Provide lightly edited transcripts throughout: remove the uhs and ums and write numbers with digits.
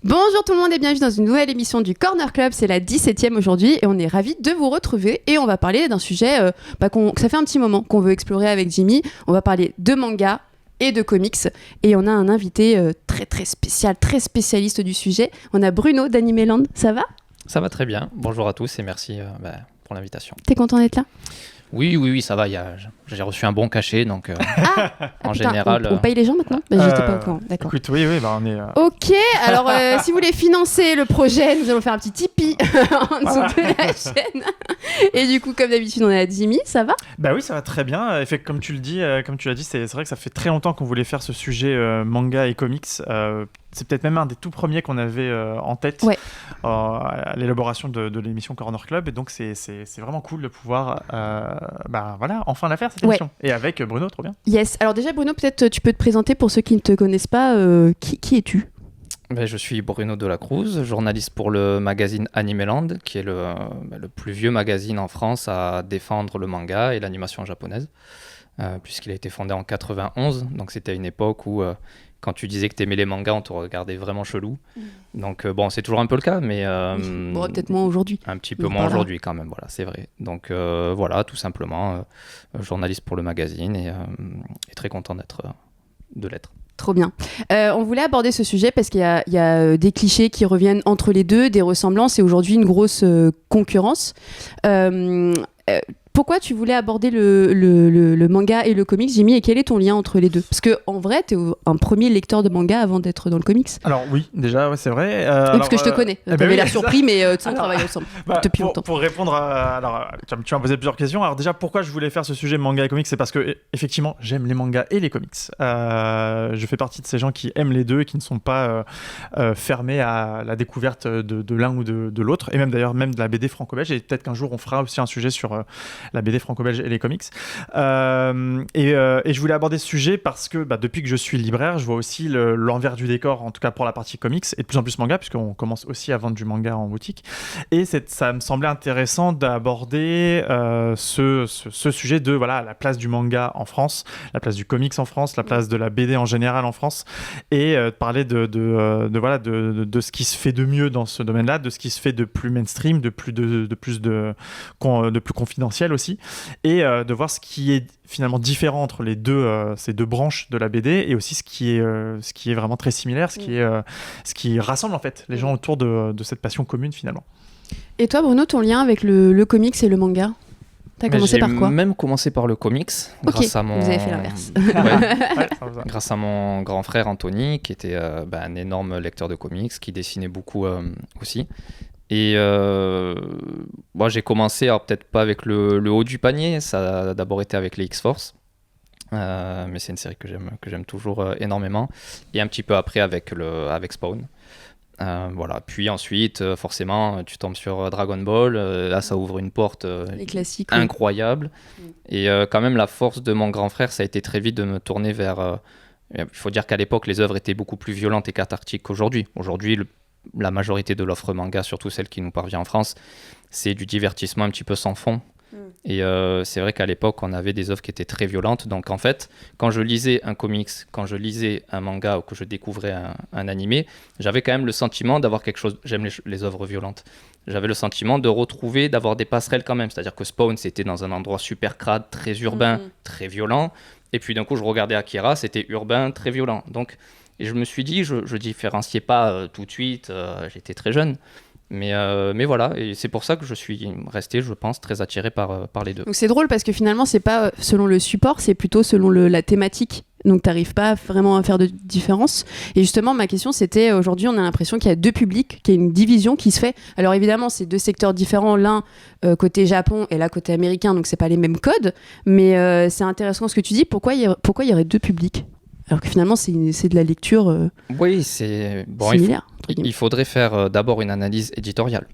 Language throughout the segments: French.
Bonjour tout le monde et bienvenue dans une nouvelle émission du Corner Club, c'est la 17e aujourd'hui et on est ravis de vous retrouver et on va parler d'un sujet que ça fait un petit moment qu'on veut explorer avec Jimmy. On va parler de manga et de comics et on a un invité très spécial, très spécialiste du sujet. On a Bruno d'Animeland, ça va ? Ça va très bien, bonjour à tous et merci pour l'invitation. T'es content d'être là ? Oui, ça va, j'ai reçu un bon cachet, donc en général... On paye les gens maintenant ? J'étais pas au courant, d'accord. Écoute, oui, on est... Ok, alors si vous voulez financer le projet, nous allons faire un petit Tipeee en dessous de la chaîne. Et du coup, comme d'habitude, on est à Jimmy, ça va ? Bah oui, ça va très bien. Comme tu l'as dit, c'est vrai que ça fait très longtemps qu'on voulait faire ce sujet manga et comics. C'est peut-être même un des tout premiers qu'on avait en tête à l'élaboration de l'émission Corner Club. Et donc, c'est vraiment cool de pouvoir enfin la faire, cette émission. Et avec Bruno, trop bien. Yes. Alors déjà, Bruno, peut-être tu peux te présenter pour ceux qui ne te connaissent pas. Qui es-tu ? Je suis Bruno Delacruz, journaliste pour le magazine Animeland, qui est le plus vieux magazine en France à défendre le manga et l'animation japonaise, puisqu'il a été fondé en 91. Donc c'était une époque où... quand tu disais que tu aimais les mangas, on te regardait vraiment chelou. Donc c'est toujours un peu le cas, mais... peut-être moins aujourd'hui. Un petit peu moins aujourd'hui quand même, voilà, c'est vrai. Donc voilà, tout simplement, journaliste pour le magazine et très content de l'être. Trop bien. On voulait aborder ce sujet parce qu'il y a des clichés qui reviennent entre les deux, des ressemblances et aujourd'hui une grosse concurrence. Pourquoi tu voulais aborder le manga et le comics, Jimmy, et quel est ton lien entre les deux ? Parce qu'en vrai, tu es un premier lecteur de manga avant d'être dans le comics. Alors oui, déjà, c'est vrai. Parce que je te connais. Tu avais l'air surpris, mais on travaille ensemble depuis longtemps. Pour répondre tu m'as posé plusieurs questions. Alors déjà, pourquoi je voulais faire ce sujet manga et comics ? C'est parce que, effectivement, j'aime les mangas et les comics. Je fais partie de ces gens qui aiment les deux et qui ne sont pas fermés à la découverte de l'un ou de l'autre. Et même d'ailleurs, même de la BD franco-belge. Et peut-être qu'un jour, on fera aussi un sujet sur... la BD franco-belge et les comics. Et je voulais aborder ce sujet parce que depuis que je suis libraire, je vois aussi l'envers du décor, en tout cas pour la partie comics, et de plus en plus manga, puisqu'on commence aussi à vendre du manga en boutique. Et ça me semblait intéressant d'aborder ce sujet de la place du manga en France, la place du comics en France, la place de la BD en général en France, et de parler de ce qui se fait de mieux dans ce domaine-là, de ce qui se fait de plus mainstream, de plus confidentiel aussi, et de voir ce qui est finalement différent entre ces deux branches de la BD, et aussi ce qui est vraiment très similaire, ce qui rassemble en fait les gens autour de cette passion commune finalement. Et toi, Bruno, ton lien avec le comics et le manga ? T'as commencé par quoi ? J'ai même commencé par le comics, grâce à mon... Vous avez fait l'inverse. Grâce à mon grand frère Anthony, qui était un énorme lecteur de comics, qui dessinait beaucoup aussi. Et j'ai commencé, alors peut-être pas avec le haut du panier, ça a d'abord été avec les X-Force, mais c'est une série que j'aime toujours énormément, et un petit peu après avec Spawn. Puis ensuite, forcément, tu tombes sur Dragon Ball, là ça ouvre une porte les classiques, incroyable, et quand même la force de mon grand frère, ça a été très vite de me tourner vers... il faut dire qu'à l'époque, les œuvres étaient beaucoup plus violentes et cathartiques qu'aujourd'hui. Aujourd'hui, la majorité de l'offre manga, surtout celle qui nous parvient en France, c'est du divertissement un petit peu sans fond. Et c'est vrai qu'à l'époque, on avait des œuvres qui étaient très violentes. Donc en fait, quand je lisais un comics, quand je lisais un manga ou que je découvrais un animé, j'avais quand même le sentiment d'avoir quelque chose... J'aime les œuvres violentes. J'avais le sentiment d'avoir des passerelles quand même. C'est-à-dire que Spawn, c'était dans un endroit super crade, très urbain, très violent. Et puis d'un coup, je regardais Akira, c'était urbain, très violent. Donc... Et je me suis dit, je différenciais pas tout de suite, j'étais très jeune. Mais voilà, et c'est pour ça que je suis resté, je pense, très attiré par les deux. Donc c'est drôle parce que finalement, c'est pas selon le support, c'est plutôt selon la thématique. Donc t'arrives pas vraiment à faire de différence. Et justement, ma question, c'était, aujourd'hui, on a l'impression qu'il y a deux publics, qu'il y a une division qui se fait. Alors évidemment, c'est deux secteurs différents, l'un côté Japon et l'un côté américain, donc c'est pas les mêmes codes. Mais c'est intéressant ce que tu dis, pourquoi il y aurait deux publics ? Alors que finalement, c'est de la lecture oui, c'est similaire. Il faudrait faire d'abord une analyse éditoriale.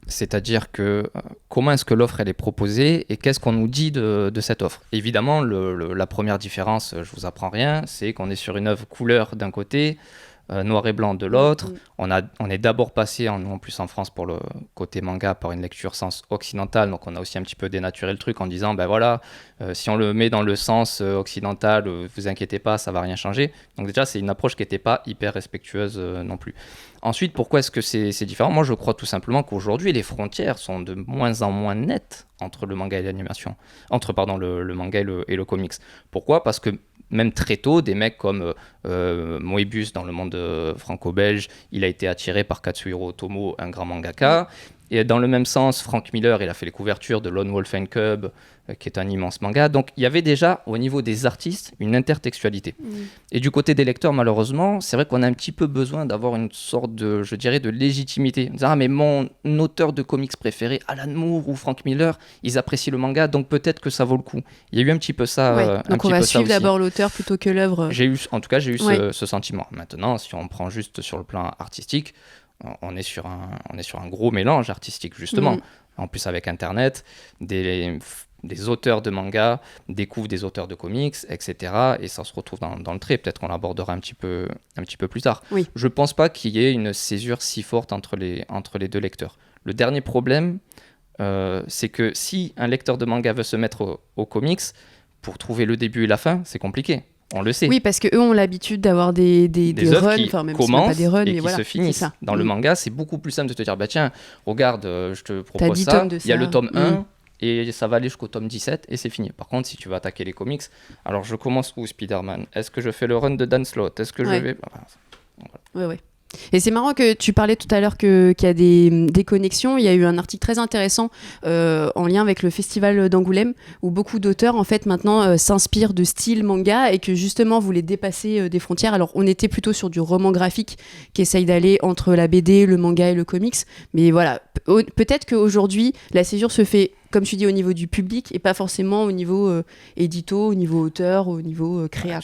C'est-à-dire que comment est-ce que l'offre elle est proposée et qu'est-ce qu'on nous dit de cette offre. Évidemment, la première différence, je vous apprends rien, c'est qu'on est sur une œuvre couleur d'un côté, noir et blanc de l'autre. On est d'abord passé, en plus en France pour le côté manga, par une lecture sens occidental, donc on a aussi un petit peu dénaturé le truc en disant ben voilà, si on le met dans le sens occidental, vous inquiétez pas, ça va rien changer. Donc déjà c'est une approche qui n'était pas hyper respectueuse non plus. Ensuite, pourquoi est-ce que c'est différent ? Moi je crois tout simplement qu'aujourd'hui les frontières sont de moins en moins nettes entre le manga et l'animation, entre le manga et le comics. Pourquoi ? Parce que même très tôt, des mecs comme Moebius dans le monde franco-belge, il a été attiré par Katsuhiro Otomo, un grand mangaka. Et dans le même sens, Frank Miller, il a fait les couvertures de Lone Wolf and Cub, qui est un immense manga. Donc il y avait déjà, au niveau des artistes, une intertextualité. Et du côté des lecteurs, malheureusement, c'est vrai qu'on a un petit peu besoin d'avoir une sorte de, je dirais, de légitimité. Dire, ah mais mon auteur de comics préféré, Alan Moore ou Frank Miller, ils apprécient le manga, donc peut-être que ça vaut le coup. Il y a eu un petit peu ça. Donc on va suivre d'abord l'auteur plutôt que l'œuvre. En tout cas, j'ai eu ce sentiment. Maintenant, si on prend juste sur le plan artistique, on est sur un gros mélange artistique, justement. En plus, avec Internet, des auteurs de manga découvrent des auteurs de comics, etc. Et ça se retrouve dans le trait. Peut-être qu'on l'abordera un petit peu plus tard. Oui. Je ne pense pas qu'il y ait une césure si forte entre les deux lecteurs. Le dernier problème, c'est que si un lecteur de manga veut se mettre au comics, pour trouver le début et la fin, c'est compliqué. On le sait. Oui, parce qu'eux ont l'habitude d'avoir des œuvres runs, qui enfin même commencent pas des runs, et mais qui voilà, se finissent. Dans le manga, c'est beaucoup plus simple de te dire, bah tiens, regarde, je te propose ça, il y a le tome 1, et ça va aller jusqu'au tome 17, et c'est fini. Par contre, si tu veux attaquer les comics, alors je commence où, Spider-Man ? Est-ce que je fais le run de Dan Slott ? Est-ce que je vais... Ouais. Et c'est marrant que tu parlais tout à l'heure qu'il y a des connexions. Il y a eu un article très intéressant en lien avec le festival d'Angoulême où beaucoup d'auteurs en fait maintenant s'inspirent de style manga et que justement voulaient dépasser des frontières. Alors on était plutôt sur du roman graphique qui essaye d'aller entre la BD, le manga et le comics. Mais voilà, peut-être qu'aujourd'hui la césure se fait, comme tu dis, au niveau du public et pas forcément au niveau édito, au niveau auteur, au niveau créa.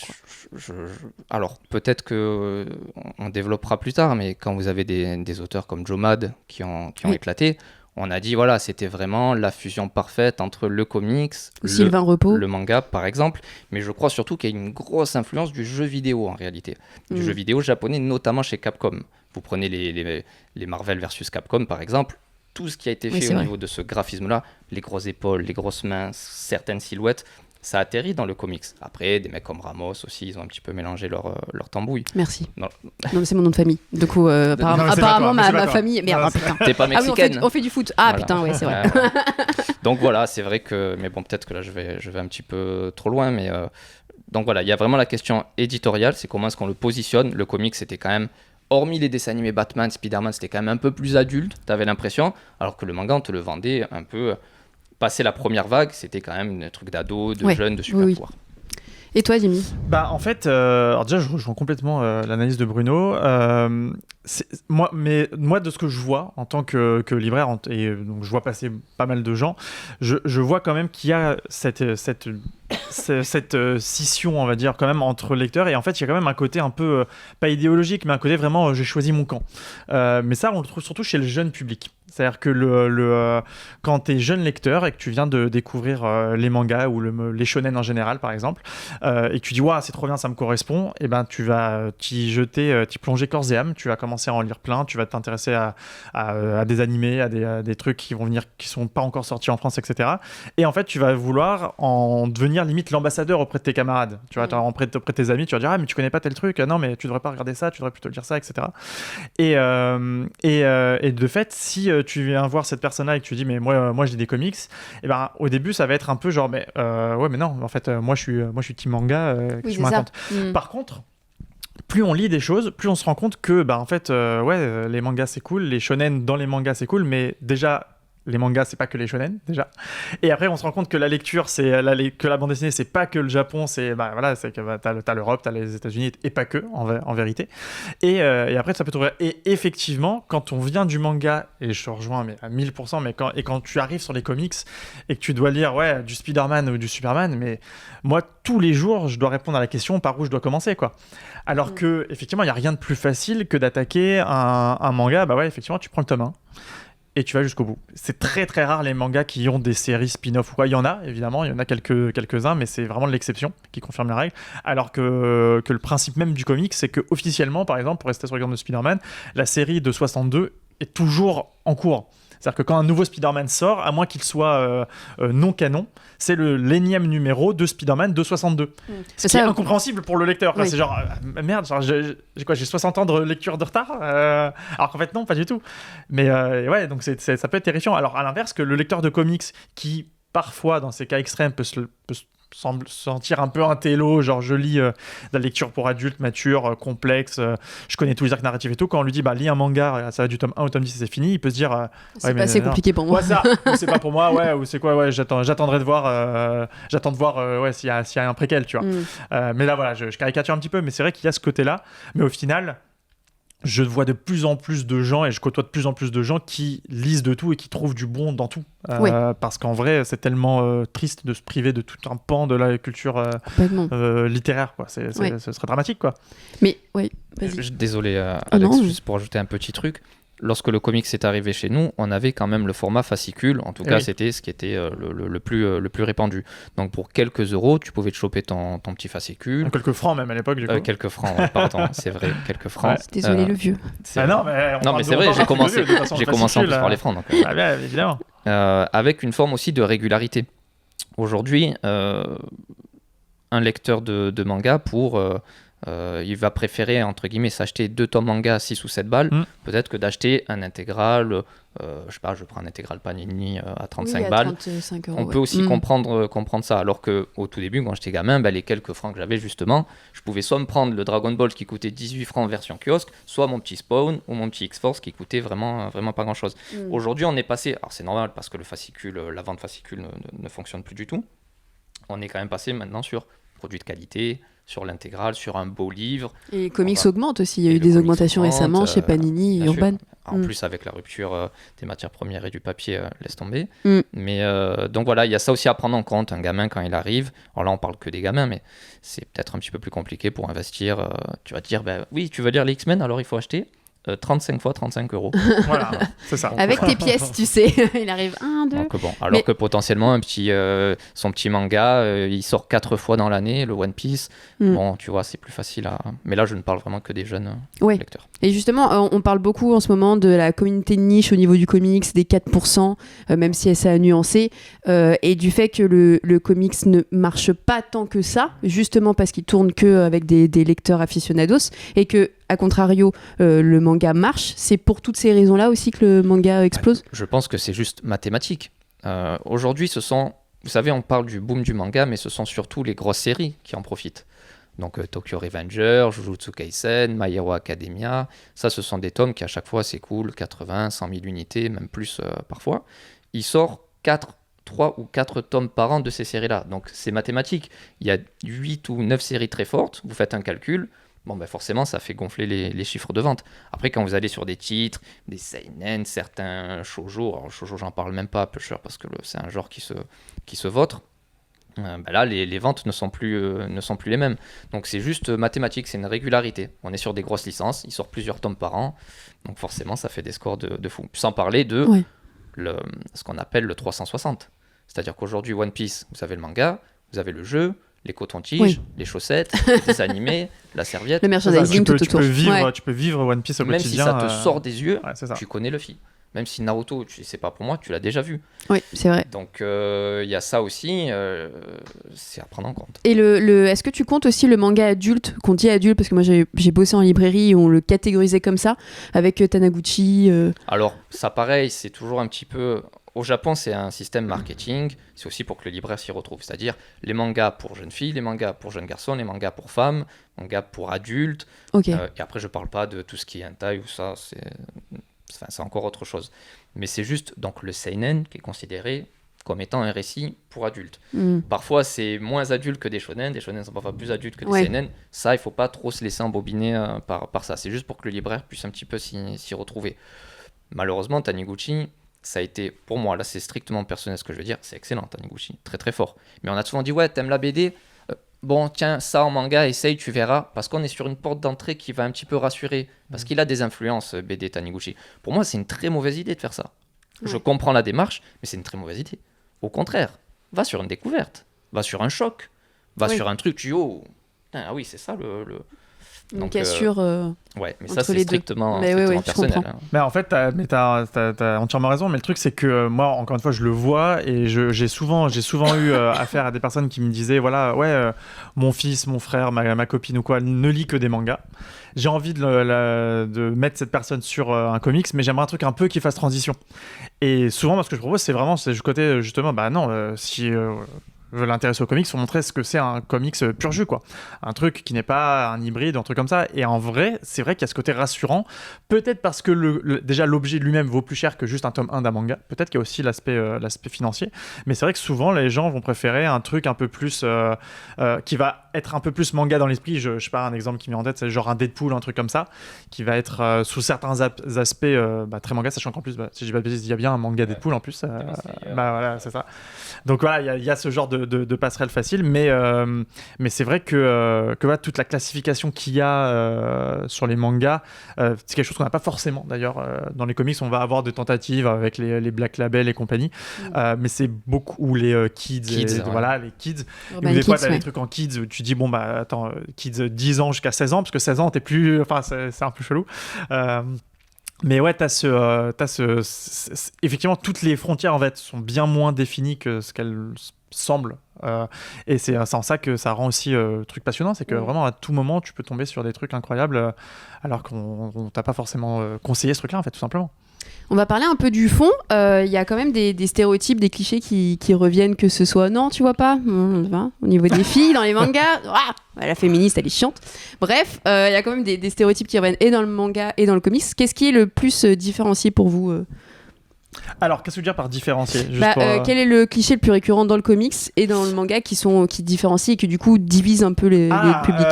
Alors, peut-être qu'on développera plus tard, mais quand vous avez des auteurs comme Joe Mad qui ont éclaté, on a dit, voilà, c'était vraiment la fusion parfaite entre le comics, Sylvain Repos, le manga, par exemple. Mais je crois surtout qu'il y a une grosse influence du jeu vidéo, en réalité. Du jeu vidéo japonais, notamment chez Capcom. Vous prenez les Marvel versus Capcom, par exemple. Tout ce qui a été fait au niveau de ce graphisme-là, les grosses épaules, les grosses mains, certaines silhouettes, ça atterrit dans le comics. Après, des mecs comme Ramos aussi, ils ont un petit peu mélangé leur tambouille. Merci. Non, mais c'est mon nom de famille. Du coup, apparemment, ma famille... Merde, putain. T'es pas mexicaine. Ah oui, on fait du foot. Ah voilà. Putain, ouais, c'est vrai. Donc voilà, c'est vrai que... Mais bon, peut-être que là, je vais un petit peu trop loin, mais... Donc voilà, il y a vraiment la question éditoriale, c'est comment est-ce qu'on le positionne. Le comics, c'était quand même... Hormis les dessins animés Batman, Spider-Man, c'était quand même un peu plus adulte, t'avais l'impression, alors que le manga, on te le vendait un peu... Passé la première vague, c'était quand même un truc d'ado, de jeunes, de super pouvoir. Et toi, Jimmy ? Bah, en fait, alors déjà, je rejoins complètement l'analyse de Bruno. Moi, de ce que je vois en tant que libraire, et donc je vois passer pas mal de gens, je vois quand même qu'il y a cette scission, on va dire, quand même entre lecteurs. Et en fait, il y a quand même un côté un peu, pas idéologique, mais un côté vraiment, j'ai choisi mon camp. Mais ça, on le trouve surtout chez le jeune public. C'est-à-dire que quand tu es jeune lecteur et que tu viens de découvrir les mangas ou les shonen en général, par exemple, et que tu dis « c'est trop bien, ça me correspond », et ben tu vas t'y plonger corps et âme, tu vas commencer à en lire plein, tu vas t'intéresser à des animés, à des trucs qui vont venir, qui sont pas encore sortis en France, etc. Et en fait, tu vas vouloir en devenir limite l'ambassadeur auprès de tes camarades. Tu vois, auprès de tes amis, tu vas dire « Ah, mais tu connais pas tel truc, non, mais tu devrais pas regarder ça, tu devrais plutôt lire ça, etc. » Et de fait, si tu viens voir cette personne-là et que tu dis mais moi j'ai des comics, et ben au début ça va être un peu genre mais non, en fait moi je suis team manga, je me raconte. Par contre, plus on lit des choses, plus on se rend compte que en fait les mangas c'est cool, les shonen dans les mangas c'est cool, mais déjà les mangas c'est pas que les shonen déjà, et après on se rend compte que la lecture que la bande dessinée c'est pas que le Japon, c'est c'est que t'as l'Europe, t'as les États-Unis et pas que en vérité, et après ça peut trouver. Et effectivement quand on vient du manga, et je te rejoins mais à 1000%, mais quand tu arrives sur les comics et que tu dois lire du Spider-Man ou du Superman, mais moi tous les jours je dois répondre à la question par où je dois commencer quoi. Alors que effectivement il y a rien de plus facile que d'attaquer un manga. Effectivement tu prends le tome 1 et tu vas jusqu'au bout. C'est très très rare les mangas qui ont des séries spin-off ou quoi. Il y en a évidemment, il y en a quelques-uns, mais c'est vraiment l'exception qui confirme la règle. Alors que le principe même du comic, c'est que officiellement, par exemple, pour rester sur l'exemple de Spider-Man, la série de 62 est toujours en cours. C'est-à-dire que quand un nouveau Spider-Man sort, à moins qu'il soit non canon, c'est l'énième numéro de Spider-Man de 62. Ce qui est incompréhensible pour le lecteur. Oui. C'est genre, merde, genre, j'ai 60 ans de lecture de retard alors qu'en fait, non, pas du tout. Mais ouais, donc ça peut être terrifiant. Alors, à l'inverse, que le lecteur de comics qui, parfois, dans ces cas extrêmes, peut se semble sentir un peu un télo, genre je lis de la lecture pour adultes, mature, complexe, je connais tous les arcs narratifs et tout, quand on lui dit lis un manga, ça va du tome 1 au tome 10 et c'est fini, il peut se dire c'est pas assez compliqué pour moi. Ouais, ça, ou c'est pas pour moi, ouais, ou c'est quoi, ouais, j'attendrai de voir, j'attends de voir ouais, s'il y a un préquel, tu vois. Mais là, voilà, je caricature un petit peu, mais c'est vrai qu'il y a ce côté-là, mais au final, je vois de plus en plus de gens et je côtoie de plus en plus de gens qui lisent de tout et qui trouvent du bon dans tout. Parce qu'en vrai, c'est tellement triste de se priver de tout un pan de la culture littéraire. Quoi. Ce serait dramatique. Quoi. Mais oui, vas-y. Désolé, Alex, juste pour ajouter un petit truc. Lorsque le comics est arrivé chez nous, on avait quand même le format fascicule. En tout cas, c'était ce qui était le plus répandu. Donc, pour quelques euros, tu pouvais te choper ton petit fascicule. Quelques francs même à l'époque, du coup. Quelques francs, pardon, c'est vrai, quelques francs. Désolé, le vieux. Non, mais c'est vrai, j'ai commencé en plus par les francs. Donc, bien, évidemment. Avec une forme aussi de régularité. Aujourd'hui, un lecteur de manga il va préférer, entre guillemets, s'acheter 2 tomes manga à 6 ou 7 balles, peut-être que d'acheter un intégral, je sais pas, je prends un intégral Panini à 35 balles. 35 €, on peut aussi comprendre ça, alors qu'au tout début, quand j'étais gamin, les quelques francs que j'avais justement, je pouvais soit me prendre le Dragon Ball qui coûtait 18 francs version kiosque, soit mon petit Spawn ou mon petit X-Force qui coûtait vraiment pas grand-chose. Aujourd'hui, on est passé, alors c'est normal parce que la vente fascicule ne fonctionne plus du tout, on est quand même passé maintenant sur produits de qualité, sur l'intégrale, sur un beau livre. Et les comics augmentent aussi. Il y a eu des augmentations récemment chez Panini et Urban. En plus, avec la rupture des matières premières et du papier, laisse tomber. Mais donc voilà, il y a ça aussi à prendre en compte. Un gamin, quand il arrive, alors là, on parle que des gamins, mais c'est peut-être un petit peu plus compliqué pour investir. Tu vas te dire, oui, tu veux lire les X-Men, alors il faut acheter 35 fois 35 €. Voilà, c'est ça. Avec tes pièces, tu sais. Il arrive 1, 2. Donc, bon, alors que potentiellement, son petit manga, il sort 4 fois dans l'année, le One Piece. Bon, tu vois, c'est plus facile à... Mais là, je ne parle vraiment que des jeunes lecteurs. Et justement, on parle beaucoup en ce moment de la communauté de niche au niveau du comics, des 4%, même si c'est à nuancer, et du fait que le comics ne marche pas tant que ça, justement parce qu'il tourne qu'avec des lecteurs aficionados, et que, à contrario, le manga marche. C'est pour toutes ces raisons-là aussi que le manga explose. Je pense que c'est juste mathématique. Aujourd'hui, vous savez, on parle du boom du manga, mais ce sont surtout les grosses séries qui en profitent. Donc Tokyo Revenger, Jujutsu Kaisen, My Hero Academia, ça ce sont des tomes qui à chaque fois s'écoulent 80, 100 000 unités, même plus parfois. Il sort 3 ou 4 tomes par an de ces séries-là. Donc c'est mathématique. Il y a 8 ou 9 séries très fortes, vous faites un calcul, forcément ça fait gonfler les chiffres de vente. Après quand vous allez sur des titres, des seinen, certains shoujo, alors shoujo j'en parle même pas, Pusher, parce que c'est un genre qui se vautre, là les ventes ne sont plus les mêmes. Donc c'est juste mathématique, c'est une régularité. On est sur des grosses licences, il sort plusieurs tomes par an, donc forcément ça fait des scores de fou. Sans parler de ce qu'on appelle le 360. C'est-à-dire qu'aujourd'hui One Piece, vous avez le manga, vous avez le jeu, les cotons-tiges, les chaussettes, les dessins animés, la serviette. Le merchandising tout autour. Tu peux vivre One Piece au quotidien. Même si ça te sort des yeux, tu connais le fil. Même si Naruto, c'est pas pour moi, tu l'as déjà vu. Oui, c'est vrai. Donc il y a ça aussi, c'est à prendre en compte. Et est-ce que tu comptes aussi le manga adulte, qu'on dit adulte, parce que moi j'ai bossé en librairie et on le catégorisait comme ça, avec Taniguchi Alors ça pareil, c'est toujours un petit peu... Au Japon, c'est un système marketing, c'est aussi pour que le libraire s'y retrouve, c'est-à-dire les mangas pour jeunes filles, les mangas pour jeunes garçons, les mangas pour femmes, mangas pour adultes, et après je parle pas de tout ce qui est hentai ou ça, c'est encore autre chose. Mais c'est juste donc le seinen qui est considéré comme étant un récit pour adultes. Parfois c'est moins adulte que des shonen sont parfois plus adultes que des seinen, ça il faut pas trop se laisser embobiner par ça, c'est juste pour que le libraire puisse un petit peu s'y retrouver. Malheureusement Taniguchi, ça a été, pour moi, là c'est strictement personnel ce que je veux dire, c'est excellent Taniguchi, très très fort. Mais on a souvent dit, ouais, t'aimes la BD, bon tiens, ça en manga, essaye, tu verras, parce qu'on est sur une porte d'entrée qui va un petit peu rassurer, parce qu'il a des influences BD Taniguchi. Pour moi, c'est une très mauvaise idée de faire ça. Je comprends la démarche, mais c'est une très mauvaise idée. Au contraire, va sur une découverte, va sur un choc, va sur un truc, tu dis, oh, putain, ah oui, c'est ça le... Une cassure ouais, mais entre ça, c'est les deux. strictement Je personnel. comprends. Hein. Mais en fait, t'as entièrement raison. Mais le truc, c'est que moi, encore une fois, je le vois et j'ai souvent eu affaire à des personnes qui me disaient, voilà, mon fils, mon frère, ma copine ou quoi, ne lit que des mangas. J'ai envie de mettre cette personne sur un comics, mais j'aimerais un truc un peu qui fasse transition. Et souvent, moi, ce que je propose, c'est le côté, justement, si veut l'intéresser aux comics, faut montrer ce que c'est un comics pur jus, quoi. Un truc qui n'est pas un hybride, un truc comme ça. Et en vrai, c'est vrai qu'il y a ce côté rassurant. Peut-être parce que déjà l'objet lui-même vaut plus cher que juste un tome 1 d'un manga. Peut-être qu'il y a aussi l'aspect financier. Mais c'est vrai que souvent, les gens vont préférer un truc un peu plus qui va être un peu plus manga dans l'esprit. Je sais pas, un exemple qui me vient en tête, c'est genre un Deadpool, un truc comme ça, qui va être sous certains aspects très manga, sachant qu'en plus, si je dis pas de bêtises, il y a bien un manga Deadpool en plus. Voilà, c'est ça. Donc voilà, il y a ce genre de passerelle facile, mais c'est vrai que toute la classification qu'il y a sur les mangas, c'est quelque chose qu'on n'a pas forcément d'ailleurs dans les comics. On va avoir des tentatives avec les Black Label et compagnie, mais c'est beaucoup, ou les kids, voilà, les kids, ou des fois t'as des trucs en kids où tu dis bon bah attends, kids 10 ans jusqu'à 16 ans, parce que 16 ans t'es plus, enfin c'est un peu chelou. Mais ouais, effectivement, toutes les frontières en fait sont bien moins définies que ce qu'elles semblent. Et c'est en ça que ça rend aussi le truc passionnant, c'est que vraiment à tout moment tu peux tomber sur des trucs incroyables alors qu'on t'a pas forcément conseillé ce truc-là en fait, tout simplement. On va parler un peu du fond. Il y a quand même des stéréotypes, des clichés qui reviennent, que ce soit... Non, tu vois pas au niveau des filles, dans les mangas, la féministe, elle est chiante. Bref, il y a quand même des stéréotypes qui reviennent et dans le manga et dans le comics. Qu'est-ce qui est le plus différencié pour vous Alors, qu'est-ce que tu veux dire par différencier quel est le cliché le plus récurrent dans le comics et dans le manga qui différencient et qui du coup divisent un peu les publics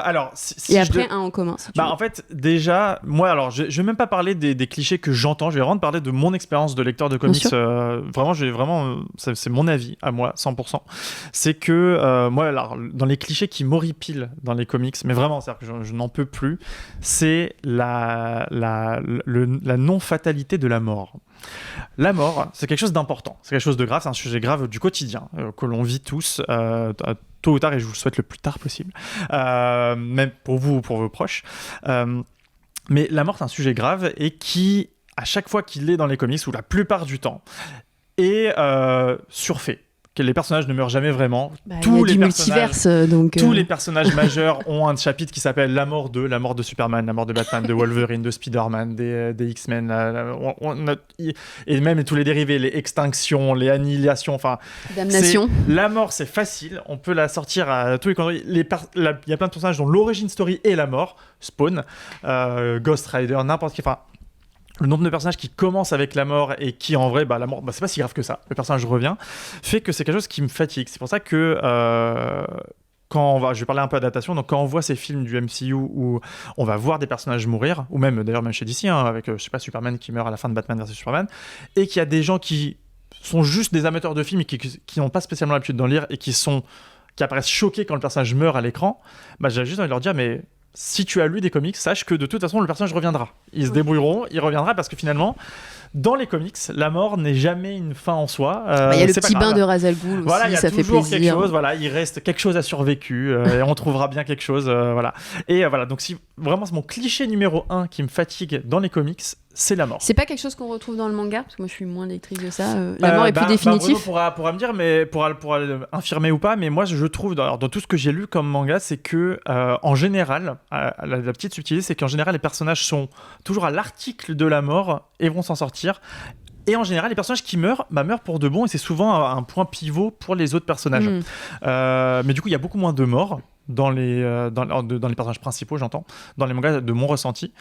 alors, et après un en commun si tu veux. En fait, déjà, moi, alors, je vais même pas parler des clichés que j'entends, je vais vraiment parler de mon expérience de lecteur de comics. C'est mon avis à moi, 100%. C'est que moi, alors, dans les clichés qui m'horripilent dans les comics, mais vraiment, c'est-à-dire que je n'en peux plus, c'est la non-fatalité de la mort. La mort, c'est quelque chose d'important, c'est quelque chose de grave, c'est un sujet grave du quotidien que l'on vit tous tôt ou tard, et je vous le souhaite le plus tard possible, même pour vous ou pour vos proches. Mais la mort, c'est un sujet grave et qui, à chaque fois qu'il est dans les comics, ou la plupart du temps, est surfait. Que les personnages ne meurent jamais vraiment. Tous les personnages majeurs ont un chapitre qui s'appelle la mort de Superman, la mort de Batman, de Wolverine, de Spider-Man, des X-Men, et même tous les dérivés, les extinctions, les annihilations, enfin... Damnation. La mort, c'est facile, on peut la sortir à tous les conneries. Il y a plein de personnages dont l'origin story est la mort, Spawn, Ghost Rider, n'importe qui... Enfin, le nombre de personnages qui commencent avec la mort et qui en vrai, la mort, c'est pas si grave que ça. Le personnage revient, fait que c'est quelque chose qui me fatigue. C'est pour ça que je vais parler un peu d'adaptation. Donc quand on voit ces films du MCU où on va voir des personnages mourir, ou même d'ailleurs même chez DC, avec je sais pas, Superman qui meurt à la fin de Batman vs Superman, et qu'il y a des gens qui sont juste des amateurs de films et qui n'ont pas spécialement l'habitude d'en lire et qui apparaissent choqués quand le personnage meurt à l'écran, j'ai juste envie de leur dire mais si tu as lu des comics, sache que de toute façon le personnage reviendra. Ils se débrouilleront, il reviendra, parce que finalement, dans les comics, la mort n'est jamais une fin en soi. Il y a le petit bain de Ra's al Ghul aussi, voilà, ça fait plaisir. Il y a toujours quelque chose, voilà, il reste quelque chose à survécu, et on trouvera bien quelque chose, voilà. Et voilà, donc si vraiment c'est mon cliché numéro 1 qui me fatigue dans les comics, c'est la mort. C'est pas quelque chose qu'on retrouve dans le manga, parce que moi je suis moins lectrice de ça. La mort est plus définitive. Bruno pourra me dire, mais pourra infirmer ou pas, mais moi je trouve, dans tout ce que j'ai lu comme manga, c'est que en général, la petite subtilité, c'est qu'en général les personnages sont toujours à l'article de la mort et vont s'en sortir. Et en général, les personnages qui meurent pour de bon, et c'est souvent un point pivot pour les autres personnages. Mais du coup, il y a beaucoup moins de morts dans les personnages principaux, j'entends, dans les mangas, de mon ressenti.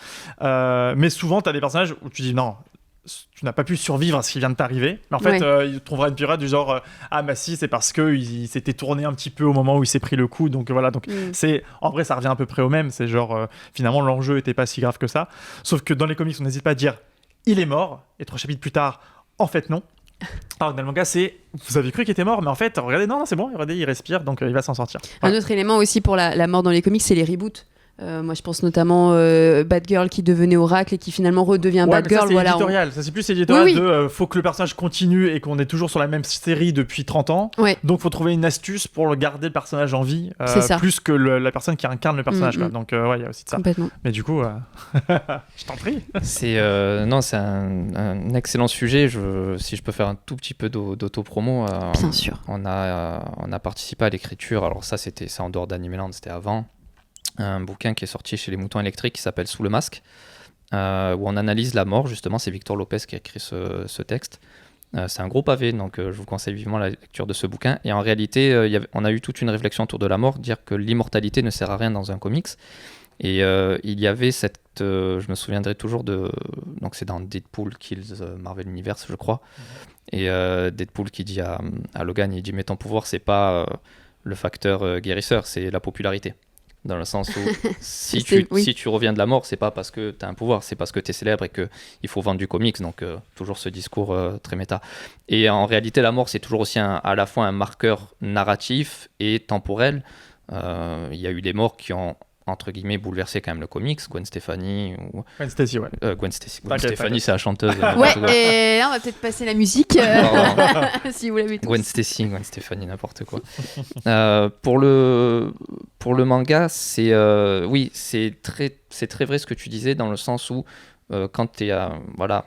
Mais souvent, tu as des personnages où tu dis non, tu n'as pas pu survivre à ce qui vient de t'arriver. Mais en fait, il trouvera une période du genre si, c'est parce qu'il s'était tourné un petit peu au moment où il s'est pris le coup. Donc voilà, en vrai, ça revient à peu près au même. C'est genre, finalement, l'enjeu n'était pas si grave que ça. Sauf que dans les comics, on n'hésite pas à dire il est mort, et 3 chapitres plus tard, en fait, non. Alors que dans le manga, c'est vous avez cru qu'il était mort, mais en fait, regardez, non, c'est bon, regardez, il respire, donc il va s'en sortir. Un autre élément aussi pour la mort dans les comics, c'est les reboots. Moi, je pense notamment Batgirl qui devenait Oracle et qui finalement redevient Batgirl. Ça, c'est éditorial. Ça, c'est plus éditorial de faut que le personnage continue et qu'on est toujours sur la même série depuis 30 ans. Ouais. Donc, faut trouver une astuce pour garder le personnage en vie, plus que la personne qui incarne le personnage. Quoi. Donc, il y a aussi de ça. Complètement. Mais du coup, je t'en prie. C'est un excellent sujet. Si je peux faire un tout petit peu d'auto-promo. Bien sûr. On a participé à l'écriture. Alors ça, c'est en dehors d'Animeland, c'était avant. Un bouquin qui est sorti chez les Moutons Électriques qui s'appelle Sous le masque, où on analyse la mort, justement. C'est Victor Lopez qui a écrit ce texte. C'est un gros pavé, donc je vous conseille vivement la lecture de ce bouquin. Et en réalité, on a eu toute une réflexion autour de la mort, dire que l'immortalité ne sert à rien dans un comics. Et il y avait je me souviendrai toujours donc c'est dans Deadpool Kills Marvel Universe, je crois. Et Deadpool qui dit à Logan, il dit mais ton pouvoir c'est pas le facteur guérisseur, c'est la popularité. Dans le sens où si tu reviens de la mort, c'est pas parce que tu as un pouvoir, c'est parce que tu es célèbre et qu'il faut vendre du comics. Donc toujours ce discours très méta. Et en réalité, la mort, c'est toujours aussi à la fois un marqueur narratif et temporel. Il y a eu des morts qui ont entre guillemets bouleversé quand même le comics. Gwen Stefani Gwen Stacy, ouais. Gwen Stefani, c'est la chanteuse. Ouais, et là on va peut-être passer la musique si vous l'avez tous. Gwen Stefani, n'importe quoi. Pour le manga, c'est très vrai ce que tu disais, dans le sens où quand tu es à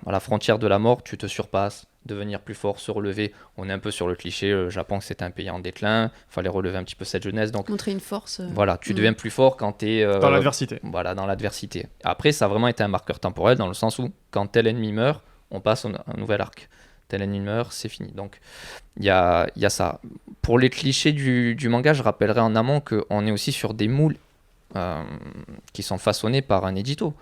la frontière de la mort, tu te surpasses, devenir plus fort, se relever. On est un peu sur le cliché, le Japon c'était un pays en déclin, il fallait relever un petit peu cette jeunesse. Donc, montrer une force. Voilà, tu deviens plus fort quand tu es... dans l'adversité. Voilà, dans l'adversité. Après, ça a vraiment été un marqueur temporel, dans le sens où quand tel ennemi meurt, on passe à un nouvel arc. Tel ennemi meurt, c'est fini. Donc, il y a ça. Pour les clichés du manga, je rappellerai en amont qu'on est aussi sur des moules qui sont façonnés par un édito.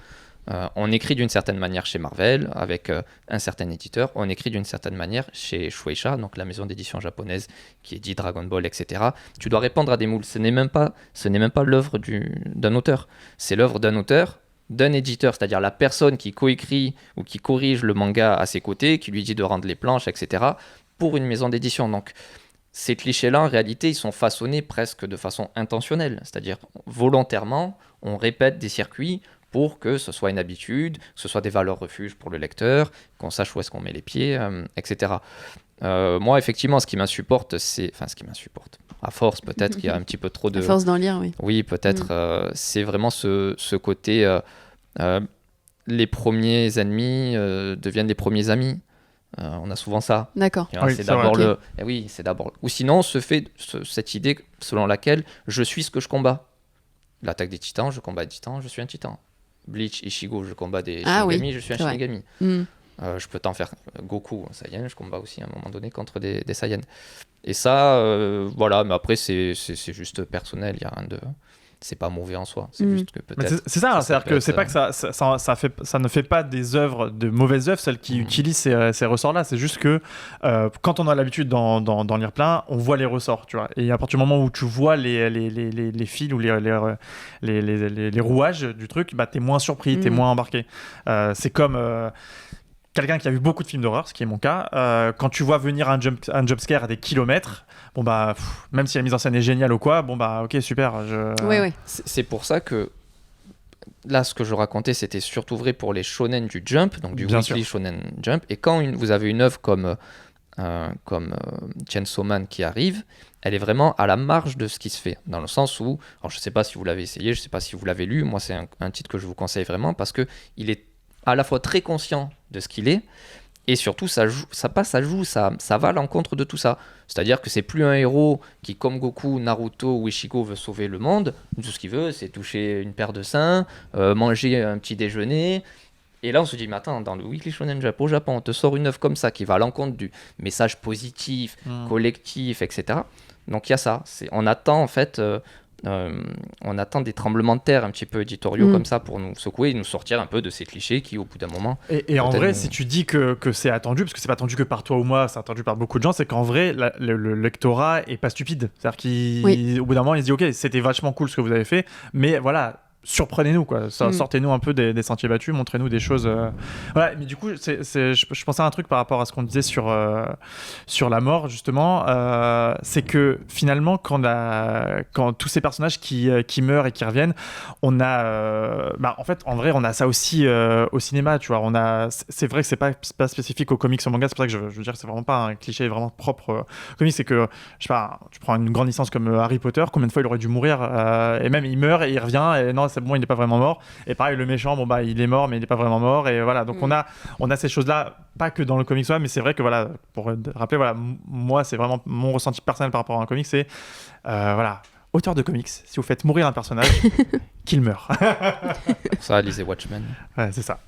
On écrit d'une certaine manière chez Marvel, avec un certain éditeur. On écrit d'une certaine manière chez Shueisha, donc la maison d'édition japonaise qui édite Dragon Ball, etc. Tu dois répondre à des moules. Ce n'est même pas l'œuvre d'un auteur. C'est l'œuvre d'un auteur, d'un éditeur, c'est-à-dire la personne qui coécrit ou qui corrige le manga à ses côtés, qui lui dit de rendre les planches, etc., pour une maison d'édition. Donc, ces clichés-là, en réalité, ils sont façonnés presque de façon intentionnelle. C'est-à-dire, volontairement, on répète des circuits pour que ce soit une habitude, que ce soit des valeurs refuges pour le lecteur, qu'on sache où est-ce qu'on met les pieds, etc. Moi, effectivement, ce qui m'insupporte, à force peut-être, qu'il y a un petit peu trop de... À force d'en lire, oui. Oui, peut-être, c'est vraiment ce côté... les premiers ennemis deviennent les premiers amis. On a souvent ça. D'accord. Oui, c'est d'abord c'est d'abord... Ou sinon, cette idée selon laquelle je suis ce que je combats. L'attaque des titans, je combats des titans, je suis un titan. Bleach, Ichigo, je combats des Shinigami, je suis un Shinigami. Je peux t'en faire Goku, un Saiyan, je combats aussi à un moment donné contre des Saiyans. Et ça, voilà, mais après, c'est juste personnel, il y a rien de... C'est pas mauvais en soi, c'est juste que peut-être... C'est ça, c'est-à-dire que c'est pas que ça ne fait pas des œuvres de mauvaises œuvres, celles qui utilisent ces ressorts-là, c'est juste que quand on a l'habitude d'en lire plein, on voit les ressorts, tu vois. Et à partir du moment où tu vois les fils ou les rouages du truc, bah, t'es moins surpris, t'es moins embarqué. C'est comme... quelqu'un qui a vu beaucoup de films d'horreur, ce qui est mon cas, quand tu vois venir un jumpscare à des kilomètres, bon bah, même si la mise en scène est géniale ou quoi, bon bah, ok, super. Oui. C'est pour ça que là, ce que je racontais, c'était surtout vrai pour les shonen du Jump, donc du Weekly Shonen Jump. Et quand vous avez une œuvre comme Chainsaw Man qui arrive, elle est vraiment à la marge de ce qui se fait, dans le sens où, alors je sais pas si vous l'avez essayé, je sais pas si vous l'avez lu, moi c'est un titre que je vous conseille vraiment parce que il est à la fois très conscient de ce qu'il est, et surtout ça va à l'encontre de tout ça. C'est-à-dire que c'est plus un héros qui, comme Goku, Naruto ou Ichigo, veut sauver le monde. Tout ce qu'il veut, c'est toucher une paire de seins, manger un petit déjeuner. Et là, on se dit, mais attends, dans le Weekly Shonen Jump au Japon, on te sort une œuvre comme ça qui va à l'encontre du message positif, collectif, etc. Donc il y a ça. On attend en fait... on attend des tremblements de terre un petit peu éditoriaux comme ça pour nous secouer et nous sortir un peu de ces clichés qui au bout d'un moment... Et en vrai, si tu dis que c'est attendu, parce que c'est pas attendu que par toi ou moi, c'est attendu par beaucoup de gens, c'est qu'en vrai, le lectorat est pas stupide. C'est-à-dire qu'au bout d'un moment, il se dit ok, c'était vachement cool ce que vous avez fait, mais voilà, surprenez-nous, quoi. Sortez-nous un peu des sentiers battus, montrez-nous des choses. Voilà, mais du coup, je pensais à un truc par rapport à ce qu'on disait sur la mort, justement. C'est que finalement, quand tous ces personnages qui meurent et qui reviennent, on a. En fait, en vrai, on a ça aussi au cinéma, tu vois. C'est vrai que c'est pas spécifique aux comics, au manga, c'est pour ça que je veux dire que c'est vraiment pas un cliché vraiment propre aux comics. C'est que, je sais pas, tu prends une grande licence comme Harry Potter, combien de fois il aurait dû mourir et même il meurt et il revient, et non, c'est bon, il n'est pas vraiment mort. Et pareil, le méchant, il est mort, mais il n'est pas vraiment mort. Et voilà, donc on a ces choses-là, pas que dans le comics, mais c'est vrai que voilà, pour rappeler, voilà, moi, c'est vraiment mon ressenti personnel par rapport à un comic, c'est voilà, auteur de comics, si vous faites mourir un personnage, qu'il meurt. Ça, lisez Watchmen. Ouais, c'est ça.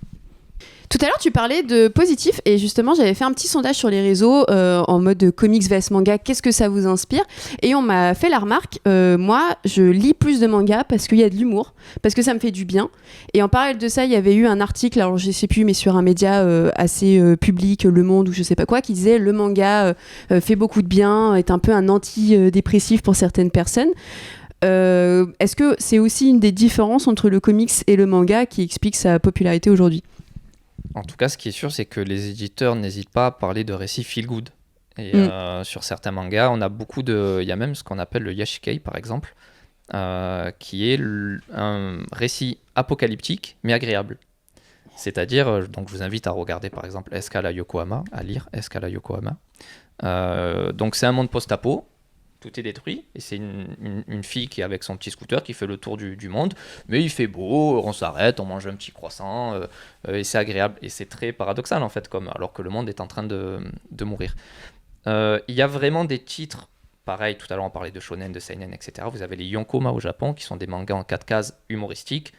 Tout à l'heure, tu parlais de positif et justement, j'avais fait un petit sondage sur les réseaux en mode comics vs manga, qu'est-ce que ça vous inspire? Et on m'a fait la remarque, moi, je lis plus de mangas parce qu'il y a de l'humour, parce que ça me fait du bien. Et en parallèle de ça, il y avait eu un article, alors je sais plus, mais sur un média assez public, Le Monde ou je sais pas quoi, qui disait le manga fait beaucoup de bien, est un peu un anti-dépressif pour certaines personnes. Est-ce que c'est aussi une des différences entre le comics et le manga qui explique sa popularité aujourd'hui? En tout cas, ce qui est sûr, c'est que les éditeurs n'hésitent pas à parler de récits feel-good. Et sur certains mangas, on a beaucoup de... Il y a même ce qu'on appelle le yashikei, par exemple, qui est un récit apocalyptique, mais agréable. C'est-à-dire, donc je vous invite à regarder, par exemple, Escala Yokohama, à lire Escala Yokohama. Donc c'est un monde post-apo, tout est détruit, et c'est une fille qui est avec son petit scooter qui fait le tour du monde, mais il fait beau, on s'arrête, on mange un petit croissant, et c'est agréable, et c'est très paradoxal en fait, alors que le monde est en train de mourir. Il y a vraiment des titres, pareil, tout à l'heure on parlait de shonen, de seinen, etc. Vous avez les yonkoma au Japon, qui sont des mangas en 4 cases humoristiques,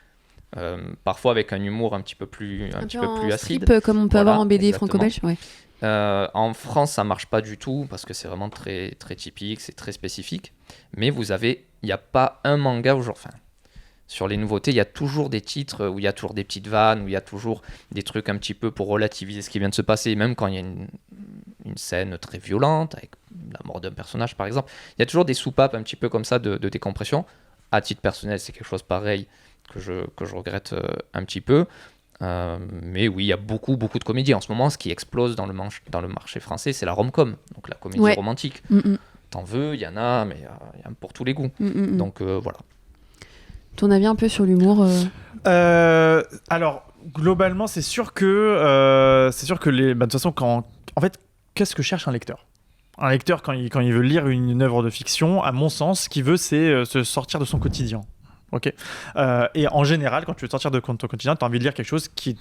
parfois avec un humour un petit peu plus acide. Strip, comme on peut avoir en BD franco-belge, ouais. En France, ça marche pas du tout parce que c'est vraiment très, très typique, c'est très spécifique. Mais il n'y a pas un manga sur les nouveautés, il y a toujours des titres où il y a toujours des petites vannes, où il y a toujours des trucs un petit peu pour relativiser ce qui vient de se passer, même quand il y a une scène très violente, avec la mort d'un personnage par exemple. Il y a toujours des soupapes un petit peu comme ça de décompression. À titre personnel, c'est quelque chose pareil que je regrette un petit peu. Mais oui, il y a beaucoup de comédies. En ce moment, ce qui explose dans le marché français, c'est la rom-com, donc la comédie romantique. T'en veux, il y en a, mais il y en a pour tous les goûts. Donc voilà. Ton avis un peu sur l'humour Alors, globalement, c'est sûr que de toute façon, en fait, qu'est-ce que cherche un lecteur? Un lecteur, quand il veut lire une œuvre de fiction, à mon sens, ce qu'il veut, c'est se sortir de son quotidien. Ok. Et en général, quand tu veux sortir de ton quotidien, tu as envie de lire quelque chose qui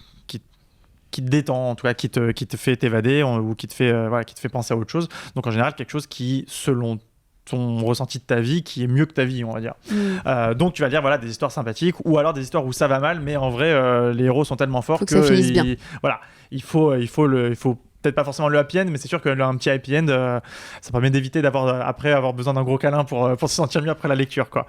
te détend, en tout cas qui te fait t'évader ou qui te fait penser à autre chose. Donc en général, quelque chose qui, selon ton ressenti de ta vie, qui est mieux que ta vie, on va dire. Donc tu vas lire des histoires sympathiques ou alors des histoires où ça va mal, mais en vrai, les héros sont tellement forts que ça finisse bien. Voilà, il faut peut-être pas forcément le happy end, mais c'est sûr qu'un petit happy end, ça permet d'éviter après avoir besoin d'un gros câlin pour se sentir mieux après la lecture, quoi.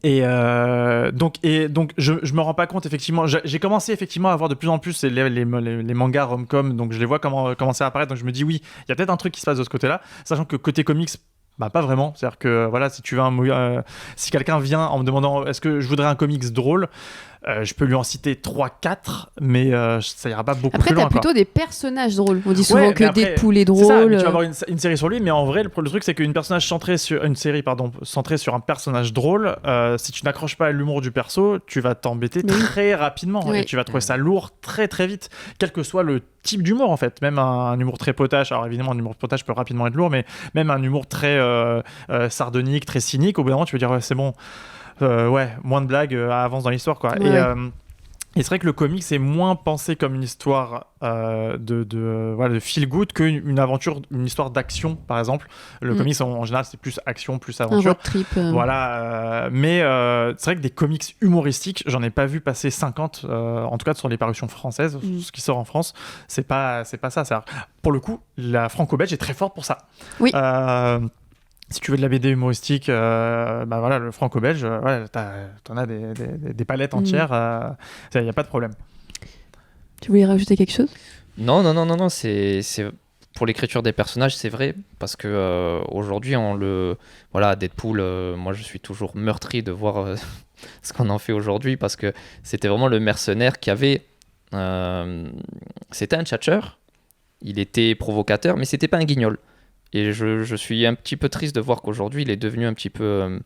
Donc je me rends pas compte, effectivement, j'ai commencé effectivement à voir de plus en plus les mangas rom-com, donc je les vois commencer à apparaître, donc je me dis oui, il y a peut-être un truc qui se passe de ce côté-là, sachant que côté comics, pas vraiment. C'est-à-dire que voilà, si si quelqu'un vient en me demandant est-ce que je voudrais un comics drôle, je peux lui en citer 3-4, mais ça ira pas beaucoup plus loin. Après, t'as plutôt des personnages drôles. On dit souvent que Deadpool est drôle. C'est ça, tu vas avoir une série sur lui, mais en vrai, le truc, c'est qu'une série centrée sur un personnage drôle, si tu n'accroches pas à l'humour du perso, tu vas t'embêter très rapidement et tu vas trouver ça lourd très très vite, quel que soit le type d'humour en fait. Même un humour très potache, alors évidemment, un humour potache peut rapidement être lourd, mais même un humour très sardonique, très cynique, au bout d'un moment, tu veux dire c'est bon. Moins de blagues, avance dans l'histoire, quoi. Ouais. Et c'est vrai que le comics est moins pensé comme une histoire de feel good qu'une aventure, une histoire d'action, par exemple. Le comics, en général, c'est plus action, plus aventure. Un road trip. Voilà. Mais c'est vrai que des comics humoristiques, j'en ai pas vu passer 50, en tout cas sur les parutions françaises, ce qui sort en France. C'est pas ça. Pour le coup, la franco-belge est très forte pour ça. Oui. Si tu veux de la BD humoristique, le franco-belge, t'en as des palettes entières, il n'y a pas de problème. Tu voulais rajouter quelque chose ? Non, c'est pour l'écriture des personnages, c'est vrai, parce que aujourd'hui, voilà, Deadpool, moi je suis toujours meurtri de voir ce qu'on en fait aujourd'hui, parce que c'était vraiment le mercenaire qui avait... c'était un tchatcheur, il était provocateur, mais c'était pas un guignol. Et je suis un petit peu triste de voir qu'aujourd'hui, il est devenu un petit peu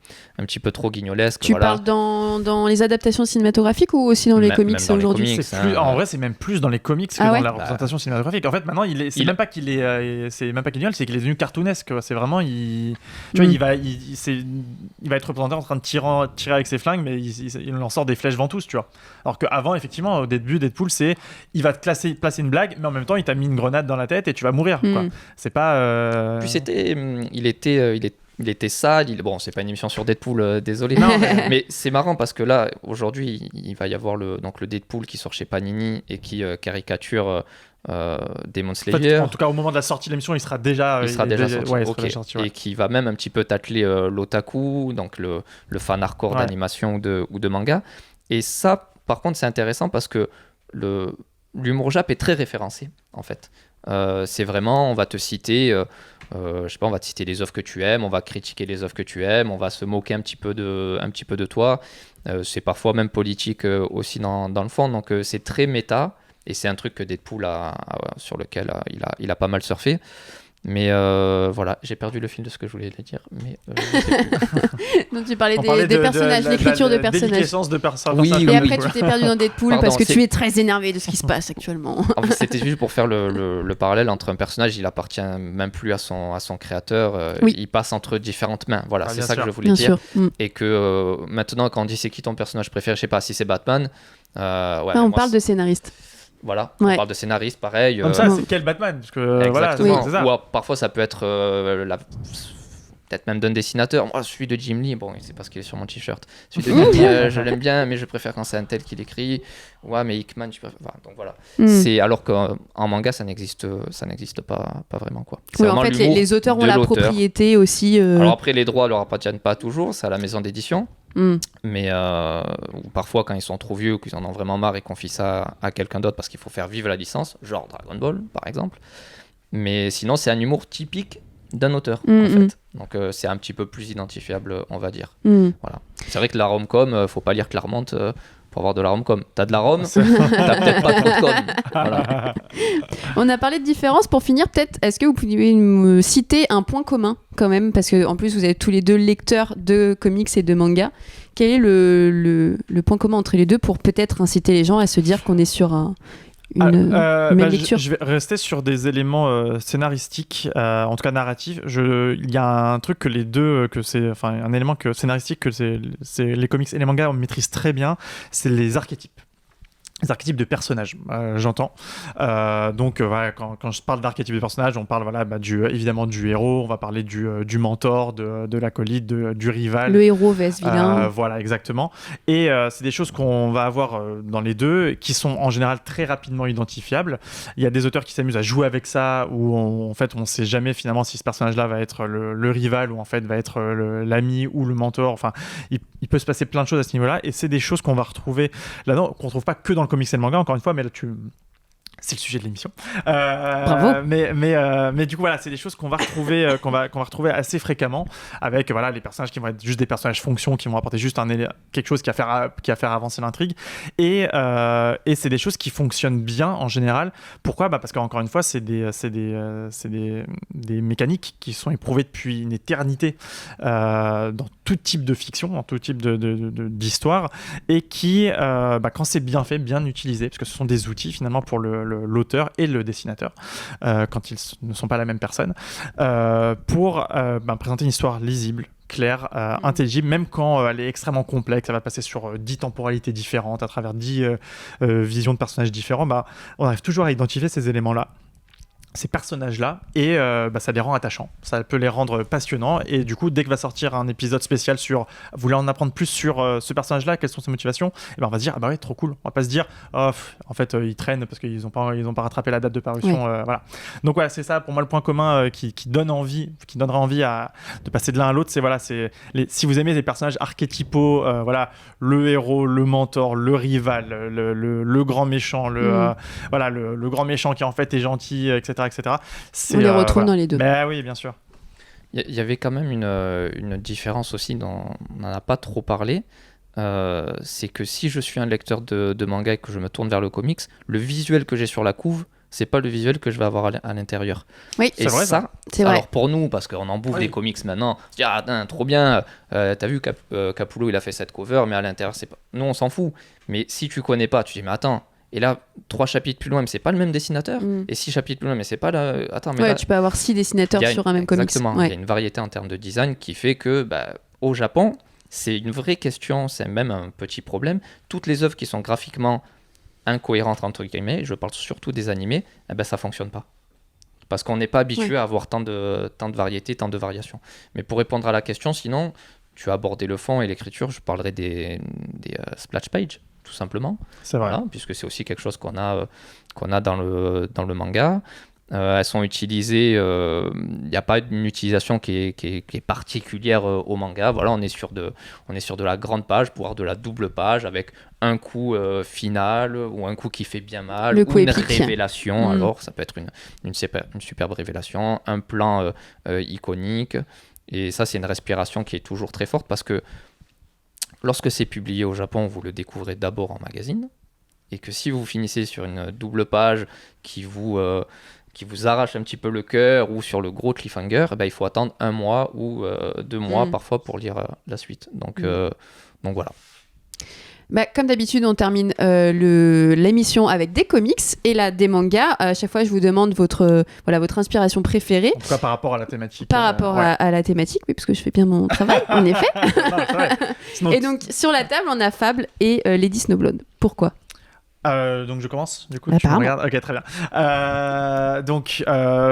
trop guignolesque. Tu voilà. parles dans les adaptations cinématographiques ou aussi dans les comics même dans les aujourd'hui? comics, En vrai, c'est même plus dans les comics que dans la représentation cinématographique. En fait, maintenant, c'est même pas qu'il est guignol, c'est qu'il est devenu cartoonesque. C'est vraiment, tu vois, il va être représenté en train de tirer avec ses flingues, mais il en sort des flèches ventouses, tu vois. Alors qu'avant, effectivement, au début, Deadpool, il va te placer une blague, mais en même temps, il t'a mis une grenade dans la tête et tu vas mourir. Quoi. C'est pas. Puis il était sale. Bon, c'est pas une émission sur Deadpool, désolé. Non, mais c'est marrant parce que là, aujourd'hui, il va y avoir le Deadpool qui sort chez Panini et qui caricature Demon Slayer. En tout cas, au moment de la sortie de l'émission, il sera déjà sorti. Ouais, sorti. Et qui va même un petit peu tacler l'otaku, donc le fan hardcore d'animation ou de manga. Et ça, par contre, c'est intéressant parce que l'humour Jap est très référencé, en fait. C'est vraiment, on va te citer, je sais pas, on va te citer les œuvres que tu aimes, on va critiquer les œuvres que tu aimes, on va se moquer un petit peu de toi. C'est parfois même politique aussi dans le fond, donc c'est très méta, et c'est un truc que Deadpool sur lequel il a pas mal surfé. Mais voilà, j'ai perdu le fil de ce que je voulais dire. Mais donc tu parlais des personnages, l'écriture de personnages. De personnages. Oui, et après tu t'es perdu dans Deadpool parce que tu es très énervé de ce qui se passe actuellement. En fait, c'était juste pour faire le parallèle entre un personnage, il appartient même plus à son créateur, il passe entre différentes mains. Voilà, c'est ça que je voulais dire. Et que maintenant, quand on dit c'est qui ton personnage préféré, je sais pas si c'est Batman. On parle de scénariste. Voilà, on parle de scénariste, pareil. Comme ça, c'est quel Batman? Parce que, exactement. C'est ça. Ou parfois, ça peut être peut-être même d'un dessinateur. Moi, celui de Jim Lee, bon, c'est parce qu'il est sur mon t-shirt. Celui de Jim Lee, je l'aime bien, mais je préfère quand c'est un tel qui l'écrit. Ouais, mais Hickman, tu préfères. Enfin, donc voilà. Alors qu'en manga, ça n'existe pas vraiment, quoi. Oui, en fait, les auteurs ont la propriété aussi. Alors après, les droits leur appartiennent pas toujours, c'est à la maison d'édition. Mais parfois quand ils sont trop vieux ou qu'ils en ont vraiment marre et confient ça à quelqu'un d'autre parce qu'il faut faire vivre la licence, genre Dragon Ball par exemple. Mais sinon c'est un humour typique d'un auteur en fait. Donc c'est un petit peu plus identifiable, on va dire. Voilà. C'est vrai que la rom-com, faut pas lire Claremont pour avoir de la rom-com. T'as de la rom, t'as peut-être pas trop de com. Voilà. On a parlé de différence. Pour finir, peut-être, est-ce que vous pouvez me citer un point commun quand même, parce que en plus vous êtes tous les deux lecteurs de comics et de mangas. Quel est le point commun entre les deux pour peut-être inciter les gens à se dire qu'on est sur une même lecture? Je vais rester sur des éléments scénaristiques, en tout cas narratifs. Il y a un truc que les deux, un élément scénaristique que les comics et les mangas maîtrisent très bien, c'est les archétypes. Les archétypes de personnages, j'entends. Donc, voilà, quand je parle d'archétypes de personnages, on parle évidemment du héros, on va parler du mentor, de l'acolyte, du rival. Le héros vs vilain. Voilà, exactement. Et c'est des choses qu'on va avoir dans les deux, qui sont en général très rapidement identifiables. Il y a des auteurs qui s'amusent à jouer avec ça, où on ne sait jamais finalement si ce personnage-là va être le rival, ou en fait va être l'ami ou le mentor. Enfin, il peut se passer plein de choses à ce niveau-là, et c'est des choses qu'on va retrouver là-dedans, qu'on ne trouve pas que dans le comics et le manga, encore une fois, mais là c'est le sujet de l'émission. Bravo. Mais du coup voilà, c'est des choses qu'on va retrouver qu'on va retrouver assez fréquemment, avec les personnages qui vont être juste des personnages fonctions, qui vont apporter juste quelque chose qui va faire avancer l'intrigue, et c'est des choses qui fonctionnent bien en général. Pourquoi? Parce qu'encore une fois, c'est des mécaniques qui sont éprouvées depuis une éternité dans tout type de fiction, dans tout type d'histoire, et qui quand c'est bien fait, bien utilisé, parce que ce sont des outils finalement pour l'auteur et le dessinateur, quand ils ne sont pas la même personne, pour présenter une histoire lisible, claire, intelligible, même quand elle est extrêmement complexe. Elle va passer sur 10 temporalités différentes, à travers 10 visions de personnages différents. On arrive toujours à identifier ces éléments-là, ces personnages-là, et ça les rend attachants, ça peut les rendre passionnants, et du coup, dès que va sortir un épisode spécial sur, vous voulez en apprendre plus sur ce personnage-là, quelles sont ses motivations, et on va se dire, ouais, trop cool. On va pas se dire, en fait, ils traînent parce qu'ils ont pas rattrapé la date de parution, voilà. Donc voilà, c'est ça pour moi le point commun qui donnera envie de passer de l'un à l'autre. Si vous aimez des personnages archétypaux, le héros, le mentor, le rival, le grand méchant, le grand méchant qui en fait est gentil, etc., etc. On les retrouve dans les deux. Mais oui, bien sûr. Il y avait quand même une différence aussi dont on n'en a pas trop parlé. C'est que si je suis un lecteur de manga et que je me tourne vers le comics, le visuel que j'ai sur la couve, c'est pas le visuel que je vais avoir à l'intérieur. Oui, et c'est vrai, ça. C'est vrai. Alors pour nous, parce qu'on en bouffe des comics maintenant, on se dit ah trop bien, t'as vu Capullo il a fait cette cover, mais à l'intérieur c'est pas. Nous on s'en fout. Mais si tu connais pas, tu dis mais attends. Et là, 3 chapitres plus loin, mais c'est pas le même dessinateur. Et 6 chapitres plus loin, mais c'est pas la. Attends, mais là, tu peux avoir 6 dessinateurs sur un même comics. Exactement. Il y a une variété en termes de design qui fait que au Japon, c'est une vraie question, c'est même un petit problème. Toutes les œuvres qui sont graphiquement incohérentes, entre guillemets, je parle surtout des animés, ça fonctionne pas. Parce qu'on n'est pas habitué à avoir tant de variétés, tant de variations. Mais pour répondre à la question, sinon, tu as abordé le fond et l'écriture, je parlerai des splash pages, tout simplement. C'est vrai. Voilà, puisque c'est aussi quelque chose qu'on a dans le manga. Elles sont utilisées, il n'y a pas une utilisation qui est particulière au manga. Voilà, on est sur de la grande page, voire de la double page, avec un coup final ou un coup qui fait bien mal, ou une épique. révélation. Alors, ça peut être une superbe révélation, un plan iconique. Et ça, c'est une respiration qui est toujours très forte parce que lorsque c'est publié au Japon, vous le découvrez d'abord en magazine. Et que si vous finissez sur une double page qui vous arrache un petit peu le cœur ou sur le gros cliffhanger, il faut attendre 1 mois ou 2 mois parfois pour lire la suite. Donc voilà. Comme d'habitude, on termine l'émission avec des comics et là des mangas. À chaque fois, je vous demande votre inspiration préférée. En tout cas, par rapport à la thématique. Par rapport à la thématique, oui, parce que je fais bien mon travail, en effet. Non, c'est vrai. Sinon, et donc, sur la table, on a Fable et Lady Snowblonde. Pourquoi ? Donc je commence du coup, tu me Apparemment. regardes. Ok, très bien. Donc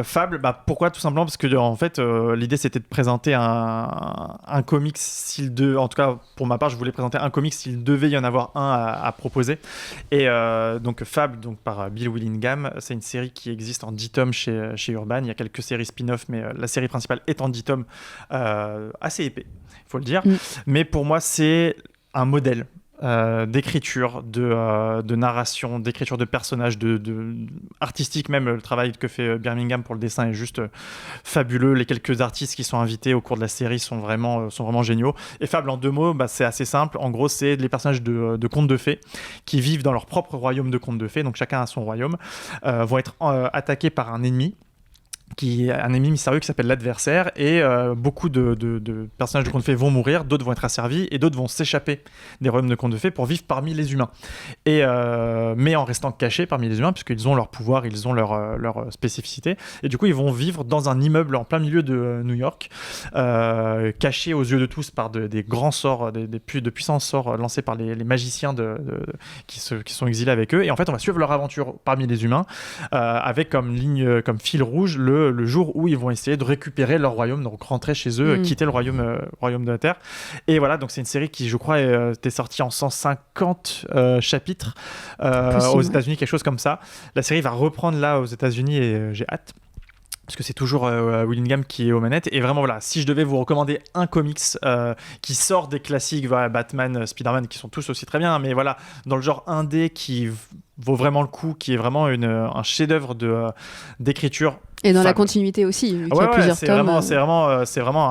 Fable, pourquoi? Tout simplement parce que en fait l'idée c'était de présenter un comics style 2, en tout cas pour ma part je voulais présenter un comics s'il devait y en avoir un à proposer. Et donc Fable, donc par Bill Willingham, c'est une série qui existe en 10 tomes chez Urban. Il y a quelques séries spin-off, mais la série principale est en 10 tomes, assez épais, il faut le dire. Mais pour moi c'est un modèle d'écriture, de narration, d'écriture de personnages, artistique même. Le travail que fait Birmingham pour le dessin est juste fabuleux. Les quelques artistes qui sont invités au cours de la série sont vraiment géniaux. Et Fable, en 2 mots, c'est assez simple. En gros, c'est les personnages de contes de fées qui vivent dans leur propre royaume de contes de fées, donc chacun a son royaume, vont être attaqués par un ennemi mystérieux qui s'appelle l'adversaire, et beaucoup de personnages de contes de fées vont mourir, d'autres vont être asservis et d'autres vont s'échapper des royaumes de contes de fées pour vivre parmi les humains, mais en restant cachés parmi les humains puisqu'ils ont leur pouvoir, ils ont leur spécificité, et du coup ils vont vivre dans un immeuble en plein milieu de New York, cachés aux yeux de tous par des grands sorts, de puissants sorts lancés par les magiciens qui sont exilés avec eux. Et en fait on va suivre leur aventure parmi les humains, avec comme fil rouge le jour où ils vont essayer de récupérer leur royaume, donc rentrer chez eux, quitter le royaume de la Terre. Et voilà, donc c'est une série qui, je crois, était sortie en 150 chapitres aux États-Unis, quelque chose comme ça. La série va reprendre là aux États-Unis et j'ai hâte, parce que c'est toujours Willingham qui est aux manettes. Et vraiment, voilà, si je devais vous recommander un comics qui sort des classiques, voilà, Batman, Spider-Man, qui sont tous aussi très bien, mais voilà, dans le genre indé qui vaut vraiment le coup, qui est vraiment un chef-d'œuvre d'écriture. Et dans la continuité aussi, vu qu'il y a plusieurs tomes. C'est vraiment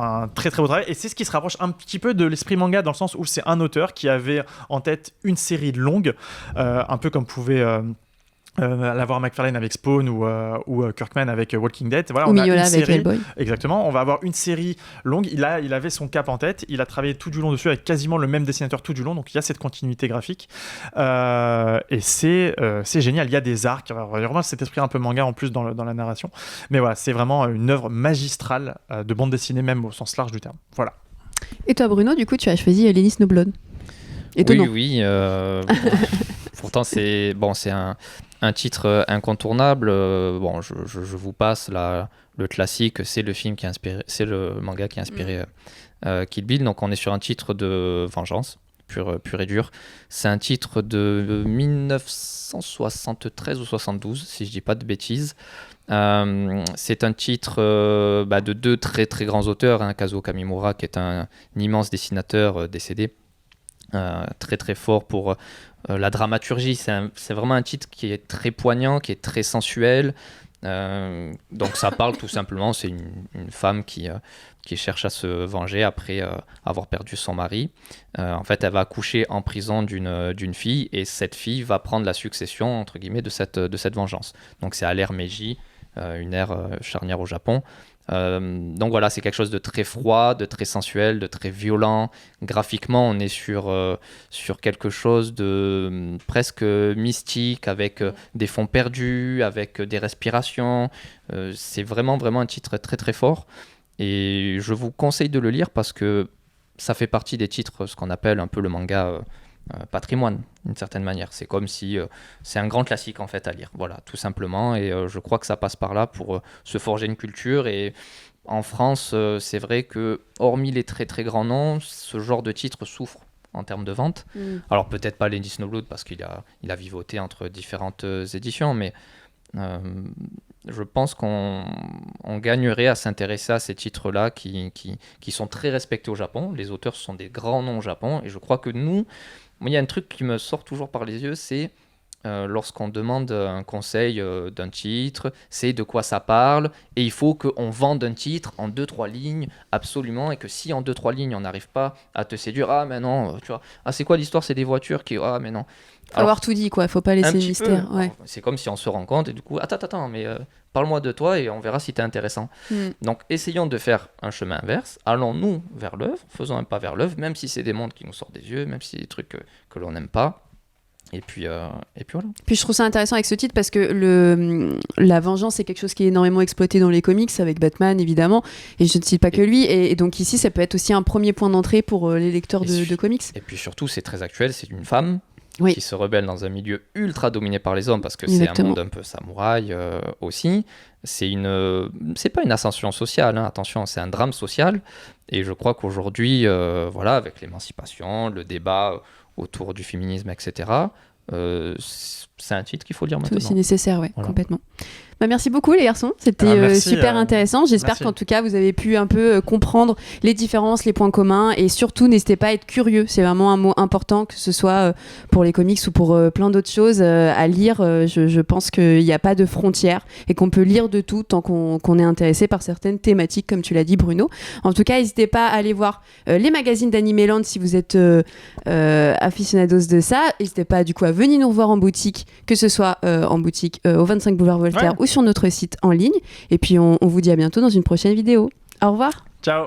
un très très beau travail. Et c'est ce qui se rapproche un petit peu de l'esprit manga, dans le sens où c'est un auteur qui avait en tête une série longue, un peu comme pouvait l'avoir McFarlane avec Spawn ou Kirkman avec Walking Dead. Voilà, ou on a Mignola une avec série, Hellboy. Exactement, on va avoir une série longue. Il avait son cap en tête, il a travaillé tout du long dessus avec quasiment le même dessinateur tout du long, donc il y a cette continuité graphique, et c'est génial. Il y a des arcs, il y a vraiment cet esprit un peu manga en plus dans la narration, mais voilà, c'est vraiment une œuvre magistrale de bande dessinée, même au sens large du terme. Voilà. Et toi Bruno, du coup tu as choisi Lady Snowblonde. Étonnant. Oui, pourtant c'est un titre incontournable. Je vous passe le classique, c'est le manga qui a inspiré Kill Bill. Donc on est sur un titre de vengeance pur et dur. C'est un titre de 1973 ou 72, si je dis pas de bêtises. C'est un titre de 2 très très grands auteurs, Kazuo Kamimura, qui est un immense dessinateur décédé, très très fort pour la dramaturgie. C'est vraiment un titre qui est très poignant, qui est très sensuel, Donc ça parle tout simplement, c'est une femme qui cherche à se venger après avoir perdu son mari. En fait, elle va accoucher en prison d'une fille, et cette fille va prendre la succession, entre guillemets, de cette vengeance. Donc c'est à l'ère Meiji, une ère charnière au Japon. Donc voilà, c'est quelque chose de très froid, de très sensuel, de très violent. Graphiquement, on est sur quelque chose de presque mystique, avec des fonds perdus, avec des respirations. C'est vraiment, vraiment un titre très, très fort. Et je vous conseille de le lire parce que ça fait partie des titres, ce qu'on appelle un peu le manga patrimoine, d'une certaine manière. C'est comme si c'est un grand classique en fait à lire, voilà, tout simplement. Et je crois que ça passe par là pour se forger une culture. Et en France, c'est vrai que hormis les très très grands noms, ce genre de titre souffre en termes de vente. Alors peut-être pas Lady Snowblood parce qu'il a vivoté entre différentes éditions, mais je pense qu'on gagnerait à s'intéresser à ces titres-là qui sont très respectés au Japon. Les auteurs sont des grands noms au Japon, et je crois que nous, il y a un truc qui me sort toujours par les yeux, c'est lorsqu'on demande un conseil d'un titre, c'est de quoi ça parle, et il faut qu'on vende un titre en 2-3 lignes, absolument, et que si en 2-3 lignes on n'arrive pas à te séduire, ah mais non, tu vois, ah c'est quoi l'histoire, c'est des voitures qui, ah mais non. Faut avoir tout dit, quoi, faut pas laisser le mystère. Ouais. C'est comme si on se rend compte, et du coup, attends, mais parle-moi de toi et on verra si t'es intéressant. Donc essayons de faire un chemin inverse, allons-nous vers l'œuvre, faisons un pas vers l'œuvre, même si c'est des mondes qui nous sortent des yeux, même si c'est des trucs que l'on n'aime pas. Et puis voilà. Puis je trouve ça intéressant avec ce titre parce que la vengeance, c'est quelque chose qui est énormément exploité dans les comics, avec Batman évidemment, et je ne cite pas que lui, et donc ici ça peut être aussi un premier point d'entrée pour les lecteurs de comics. Et puis surtout, c'est très actuel, c'est une femme qui se rebelle dans un milieu ultra dominé par les hommes, parce que c'est un monde un peu samouraï aussi. C'est pas une ascension sociale, hein, attention, c'est un drame social, et je crois qu'aujourd'hui, voilà, avec l'émancipation, le débat autour du féminisme, etc., c'est un titre qu'il faut lire maintenant. C'est aussi nécessaire, voilà. Complètement. Merci beaucoup les garçons, c'était super intéressant. J'espère qu'en tout cas vous avez pu un peu comprendre les différences, les points communs, et surtout n'hésitez pas à être curieux, c'est vraiment un mot important, que ce soit pour les comics ou pour plein d'autres choses à lire. Je pense qu'il n'y a pas de frontières et qu'on peut lire de tout tant qu'on est intéressé par certaines thématiques, comme tu l'as dit Bruno. En tout cas, n'hésitez pas à aller voir les magazines d'Animeland si vous êtes aficionados de ça. N'hésitez pas du coup à venir nous revoir en boutique, que ce soit en boutique au 25 boulevard Voltaire ou sur notre site en ligne. Et puis on vous dit à bientôt dans une prochaine vidéo. Au revoir. Ciao.